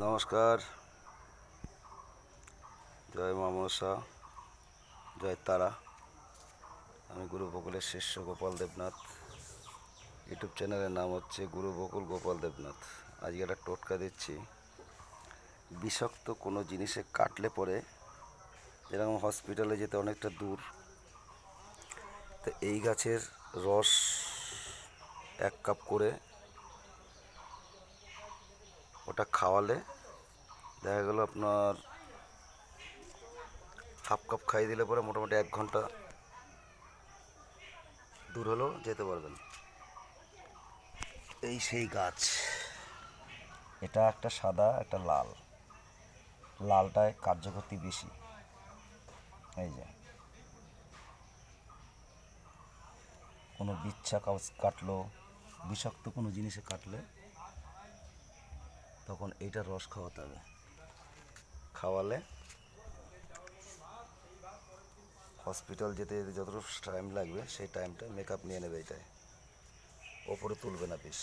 নমস্কার, জয় মা মনসা, জয় তারা। আমি গুরু বকুলের শিষ্য গোপাল দেবনাথ। ইউটিউব চ্যানেলের নাম হচ্ছে গুরু বকুল গোপাল দেবনাথ। আজকে একটা টোটকা দিচ্ছি। বিষাক্ত কোনো জিনিসে কাটলে পরে, যেরকম হসপিটালে যেতে অনেকটা দূর, তো এই গাছের রস 1 কাপ করে ওটা খাওয়ালে দেখা গেল আপনার হাফ কাপ খাইয়ে দিলে পরে মোটামুটি 1 ঘন্টা দূর হলেও যেতে পারবেন। এই সেই গাছ। এটা একটা সাদা, একটা লাল। লালটায় কার্যকরী বেশি। এই যে কোনো বিচ্ছা কাটলো, বিষাক্ত কোনো জিনিসে কাটলে তখন এইটার রস খাওয়াতে হবে। খাওয়ালে হসপিটাল যেতে যেতে যতটুকু টাইম লাগবে সেই টাইমটা মেকআপ নিয়ে নেবে। এটাই ওপরে তুলবে না বেশ।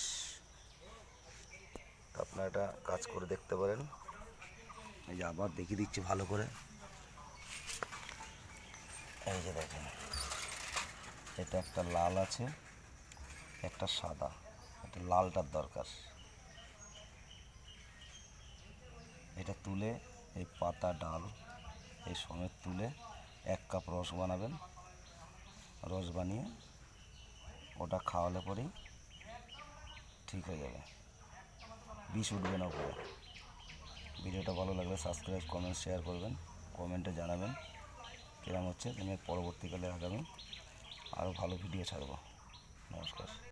আপনারা এটা কাজ করে দেখতে পারেন। এই যে আবার দেখিয়ে দিচ্ছি ভালো করে। এই যে দেখেন, এটা একটা লাল আছে, একটা সাদা। এটা লালটার দরকার। এটা তুলে এই পাতা ডাল এই সমেত তুলে 1 কাপ রস বানাবেন। রস বানিয়ে ওটা খাওয়ালে পরেই ঠিক হয়ে যাবে, বিষ উঠবে না উপরে। ভিডিওটা ভালো লাগলে সাবস্ক্রাইব, কমেন্ট, শেয়ার করবেন। কমেন্টে জানাবেন কিরম হচ্ছে। আমি পরবর্তীকালে আগামী আরও ভালো ভিডিও ছাড়ব। নমস্কার।